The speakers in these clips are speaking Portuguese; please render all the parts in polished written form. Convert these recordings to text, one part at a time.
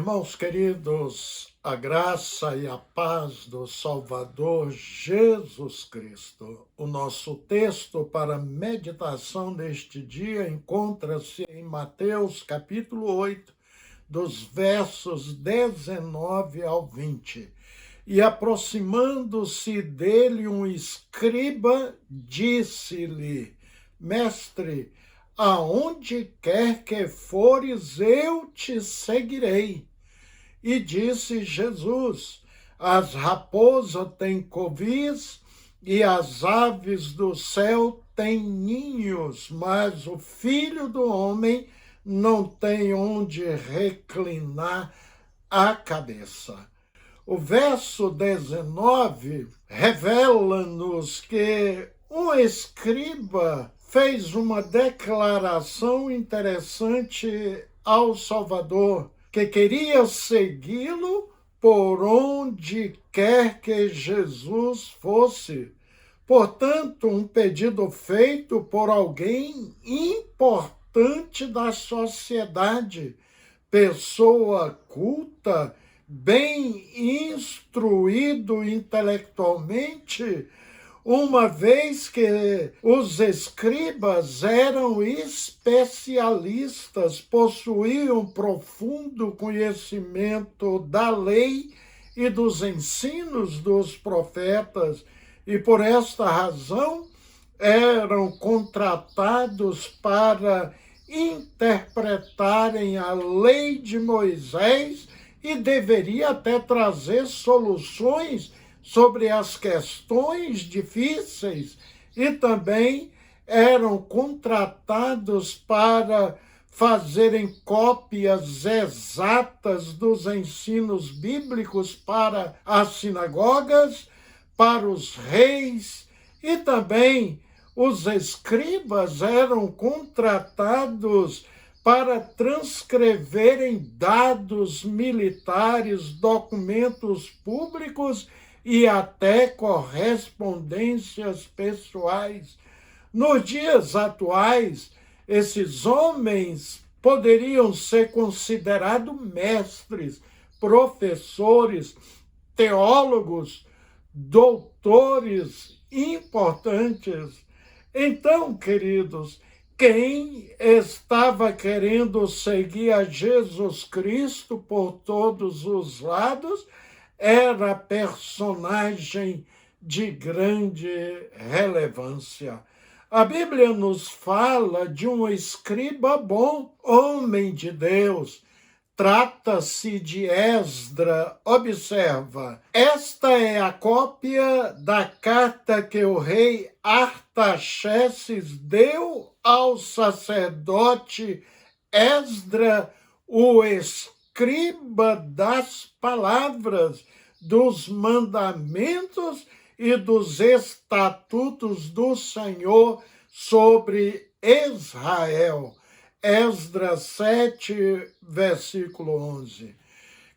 Irmãos queridos, a graça e a paz do Salvador Jesus Cristo. O nosso texto para meditação deste dia encontra-se em Mateus capítulo 8, dos versos 19 ao 20. E aproximando-se dele um escriba, disse-lhe: Mestre, aonde quer que fores, eu te seguirei. E disse Jesus: as raposas têm covis e as aves do céu têm ninhos, mas o Filho do Homem não tem onde reclinar a cabeça. O verso 19 revela-nos que um escriba fez uma declaração interessante ao Salvador, que queria segui-lo por onde quer que Jesus fosse. Portanto, um pedido feito por alguém importante da sociedade, pessoa culta, bem instruído intelectualmente, uma vez que os escribas eram especialistas, possuíam profundo conhecimento da lei e dos ensinos dos profetas, e por esta razão eram contratados para interpretarem a lei de Moisés e deveria até trazer soluções sobre as questões difíceis, e também eram contratados para fazerem cópias exatas dos ensinos bíblicos para as sinagogas, para os reis, e também os escribas eram contratados para transcreverem dados militares, documentos públicos e até correspondências pessoais. Nos dias atuais, esses homens poderiam ser considerados mestres, professores, teólogos, doutores importantes. Então, queridos, quem estava querendo seguir a Jesus Cristo por todos os lados era personagem de grande relevância. A Bíblia nos fala de um escriba bom, homem de Deus. Trata-se de Esdra. Observa, esta é a cópia da carta que o rei Artaxerxes deu ao sacerdote Esdra, o escriba das palavras, dos mandamentos e dos estatutos do Senhor sobre Israel. Esdras 7, versículo 11.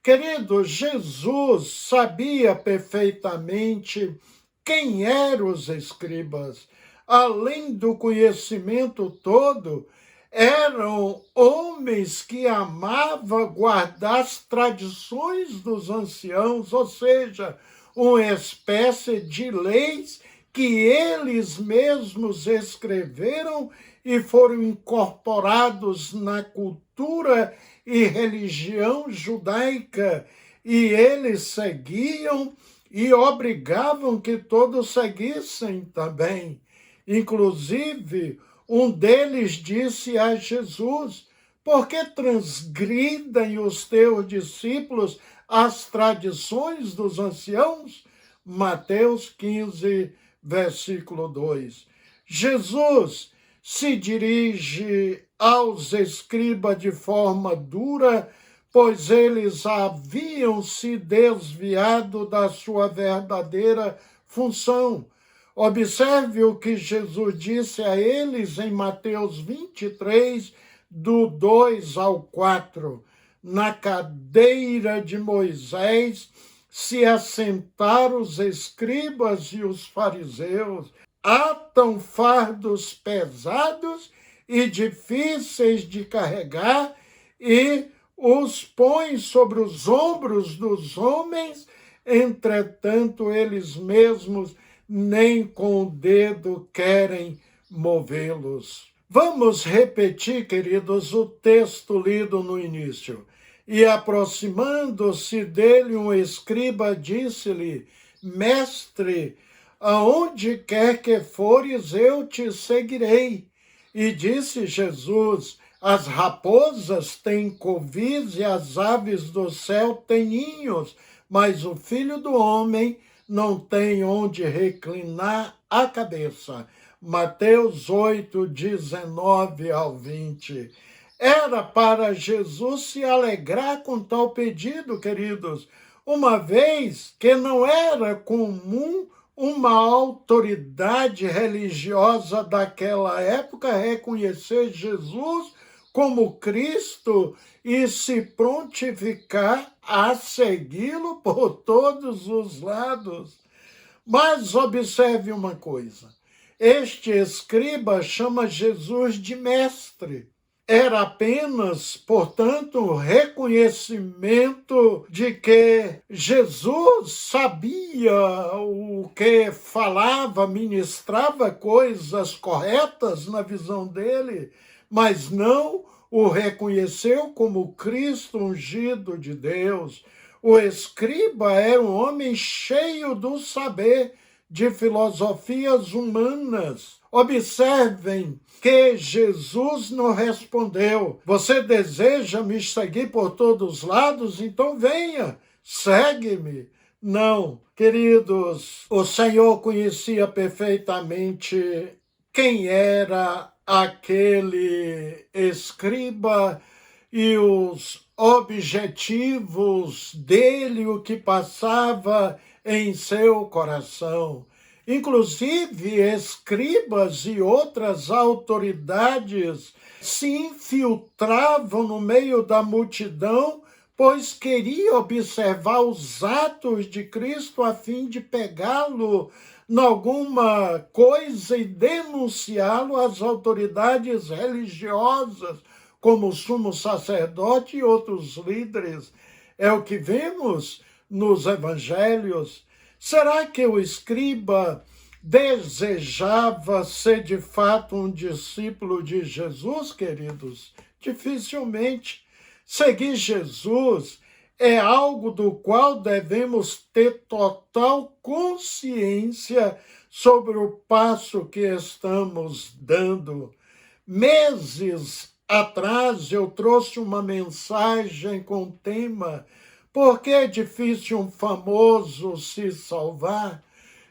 Querido, Jesus sabia perfeitamente quem eram os escribas. Além do conhecimento todo, eram homens que amavam guardar as tradições dos anciãos, ou seja, uma espécie de leis que eles mesmos escreveram e foram incorporados na cultura e religião judaica, e eles seguiam e obrigavam que todos seguissem também. Inclusive, um deles disse a Jesus: por que transgridem os teus discípulos as tradições dos anciãos? Mateus 15, versículo 2. Jesus se dirige aos escribas de forma dura, pois eles haviam se desviado da sua verdadeira função. Observe o que Jesus disse a eles em Mateus 23, do 2 ao 4. Na cadeira de Moisés se assentaram os escribas e os fariseus, atam fardos pesados e difíceis de carregar, e os põe sobre os ombros dos homens, entretanto eles mesmos nem com o dedo querem movê-los. Vamos repetir, queridos, o texto lido no início. E aproximando-se dele um escriba, disse-lhe: Mestre, aonde quer que fores, eu te seguirei. E disse Jesus: As raposas têm covis e as aves do céu têm ninhos, mas o Filho do Homem não tem onde reclinar a cabeça. Mateus 8, 19 ao 20. Era para Jesus se alegrar com tal pedido, queridos, uma vez que não era comum uma autoridade religiosa daquela época reconhecer Jesus como Cristo e se prontificar a segui-lo por todos os lados. Mas observe uma coisa, este escriba chama Jesus de mestre. Era apenas, portanto, um reconhecimento de que Jesus sabia o que falava, ministrava coisas corretas na visão dele, mas não o reconheceu como Cristo ungido de Deus. O escriba era um homem cheio do saber de filosofias humanas. Observem que Jesus não respondeu: você deseja me seguir por todos os lados? Então venha, segue-me. Não, queridos, o Senhor conhecia perfeitamente quem era aquele escriba e os objetivos dele, o que passava em seu coração. Inclusive, escribas e outras autoridades se infiltravam no meio da multidão, pois queriam observar os atos de Cristo a fim de pegá-lo em alguma coisa e denunciá-lo às autoridades religiosas, como o sumo sacerdote e outros líderes. É o que vemos nos evangelhos. Será que o escriba desejava ser de fato um discípulo de Jesus, queridos? Dificilmente. Seguir Jesus é algo do qual devemos ter total consciência sobre o passo que estamos dando. Meses atrás eu trouxe uma mensagem com o tema: por que é difícil um famoso se salvar?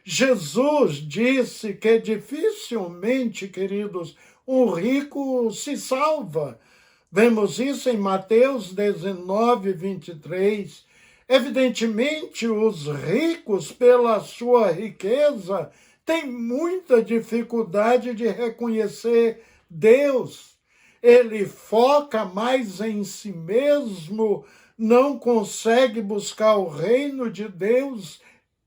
Jesus disse que dificilmente, queridos, um rico se salva. Vemos isso em Mateus 19, 23. Evidentemente, os ricos, pela sua riqueza, têm muita dificuldade de reconhecer Deus. Ele foca mais em si mesmo, não consegue buscar o reino de Deus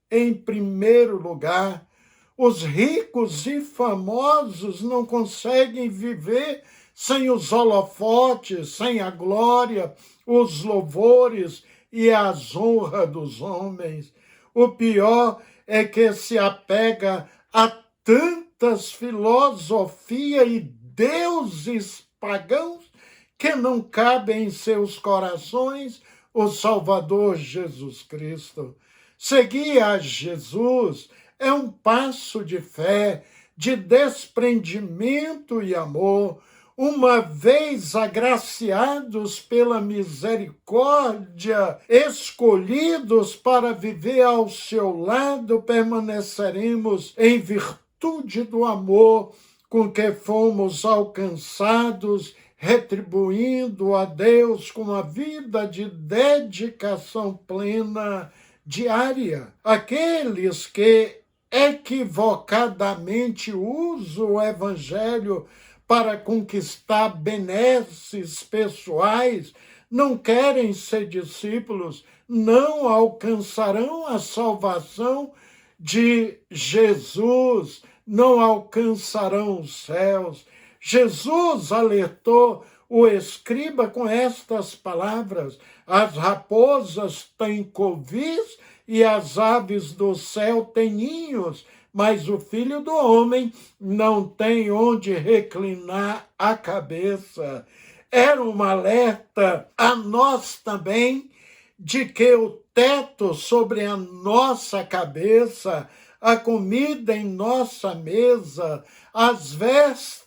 em primeiro lugar. Os ricos e famosos não conseguem viver sem os holofotes, sem a glória, os louvores e as honras dos homens. O pior é que se apega a tantas filosofias e deuses pagãos que não cabe em seus corações o Salvador Jesus Cristo. Seguir a Jesus é um passo de fé, de desprendimento e amor. Uma vez agraciados pela misericórdia, escolhidos para viver ao seu lado, permaneceremos em virtude do amor com que fomos alcançados, retribuindo a Deus com a vida de dedicação plena diária. Aqueles que equivocadamente usam o evangelho para conquistar benesses pessoais, não querem ser discípulos, não alcançarão a salvação de Jesus, não alcançarão os céus. Jesus alertou: o escriba com estas palavras: as raposas têm covis e as aves do céu têm ninhos, mas o Filho do Homem não tem onde reclinar a cabeça. Era um alerta a nós também de que o teto sobre a nossa cabeça, a comida em nossa mesa, as vestes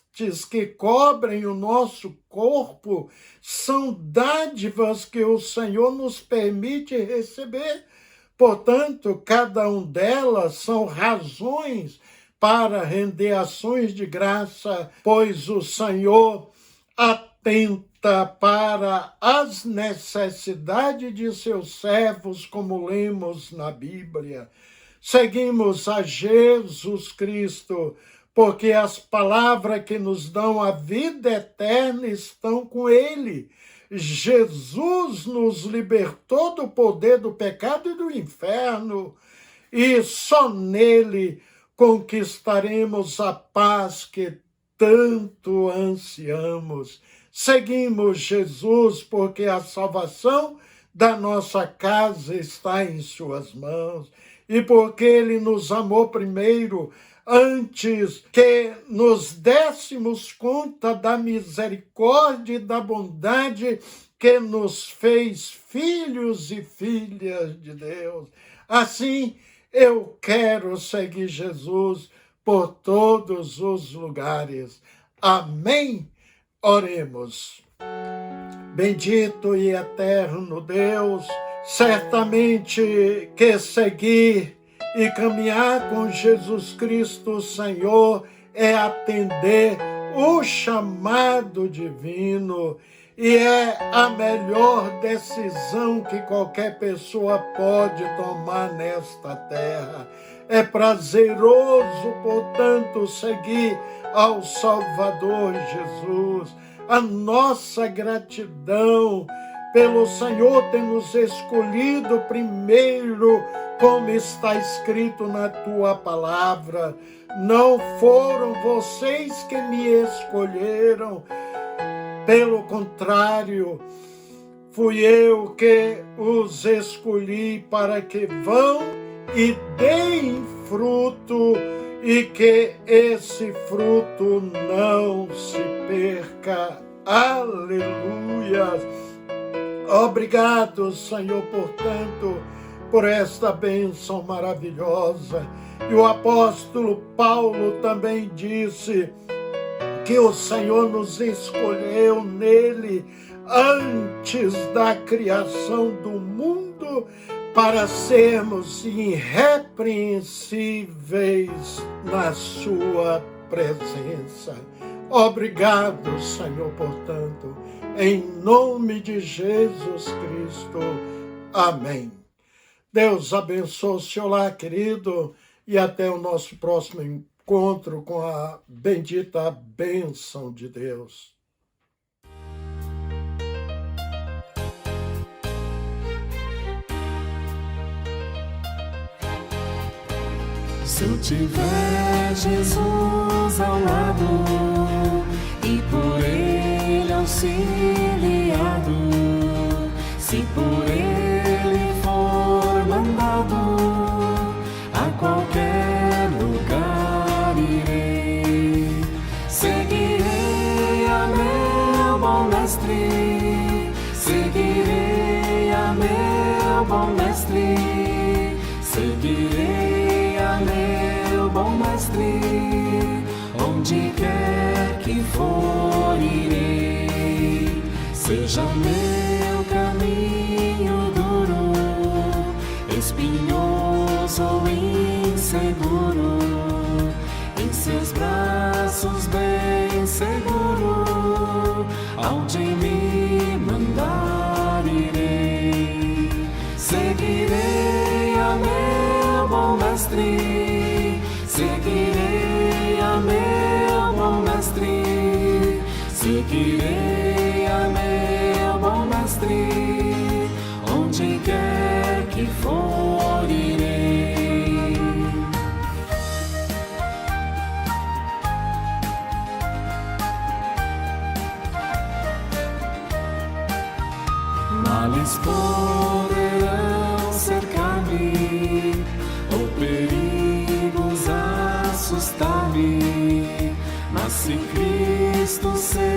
que cobrem o nosso corpo, são dádivas que o Senhor nos permite receber. Portanto, cada um delas são razões para render ações de graça, pois o Senhor atenta para as necessidades de seus servos, como lemos na Bíblia. Seguimos a Jesus Cristo, porque as palavras que nos dão a vida eterna estão com Ele. Jesus nos libertou do poder do pecado e do inferno, e só nele conquistaremos a paz que tanto ansiamos. Seguimos Jesus, porque a salvação da nossa casa está em suas mãos, e porque Ele nos amou primeiro, antes que nos dessemos conta da misericórdia e da bondade que nos fez filhos e filhas de Deus. Assim, eu quero seguir Jesus por todos os lugares. Amém? Oremos. Bendito e eterno Deus, certamente que seguir e caminhar com Jesus Cristo, Senhor, é atender o chamado divino e é a melhor decisão que qualquer pessoa pode tomar nesta terra. É prazeroso, portanto, seguir ao Salvador Jesus. A nossa gratidão pelo Senhor ter nos escolhido primeiro, como está escrito na tua palavra. Não foram vocês que me escolheram, pelo contrário, fui eu que os escolhi para que vão e deem fruto, e que esse fruto não se perca. Aleluia! Obrigado, Senhor, portanto, por esta bênção maravilhosa. E o apóstolo Paulo também disse que o Senhor nos escolheu nele antes da criação do mundo para sermos irrepreensíveis na sua presença. Obrigado, Senhor, portanto, em nome de Jesus Cristo. Amém. Deus abençoe o senhor lá, querido, e até o nosso próximo encontro com a bendita bênção de Deus. Se eu tiver Jesus ao lado e por Ele auxiliado, se por Ele for mandado, a qualquer lugar irei. Seguirei a meu bom mestre, seguirei a meu bom mestre, seguirei a meu bom mestre, onde quer que for irei. Seja meu caminho duro, espinhoso ou inseguro, em seus braços bem seguro, aonde me mandar irei. Seguirei a meu bom mestre, seguirei a meu bom mestre, seguirei a meu bom mestre, onde quer que for irei. Males poderão cercar-me, ou perigos assustar-me, mas se Cristo segurar-me,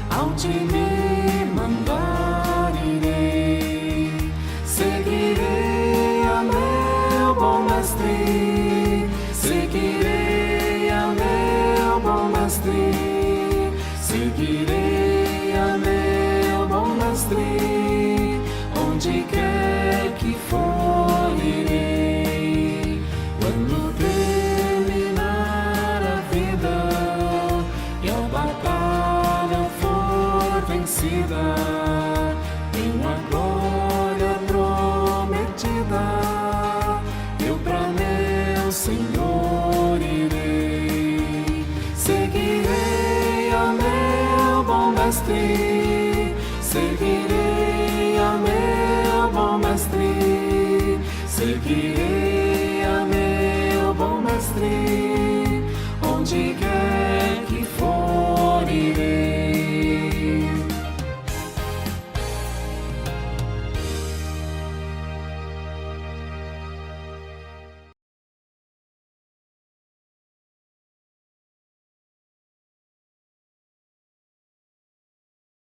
aonde me mandar irei. Seguirei a meu bom mestre, seguirei a meu bom mestre, seguirei a meu bom mestre, onde quer que for irei. Quando terminar a vida e a batalha for vencida, tenho a glória prometida, eu pra meu Senhor irei. Seguirei a meu bom mestre, seguirei a meu bom mestre, seguirei a meu bom mestre, onde quer que for.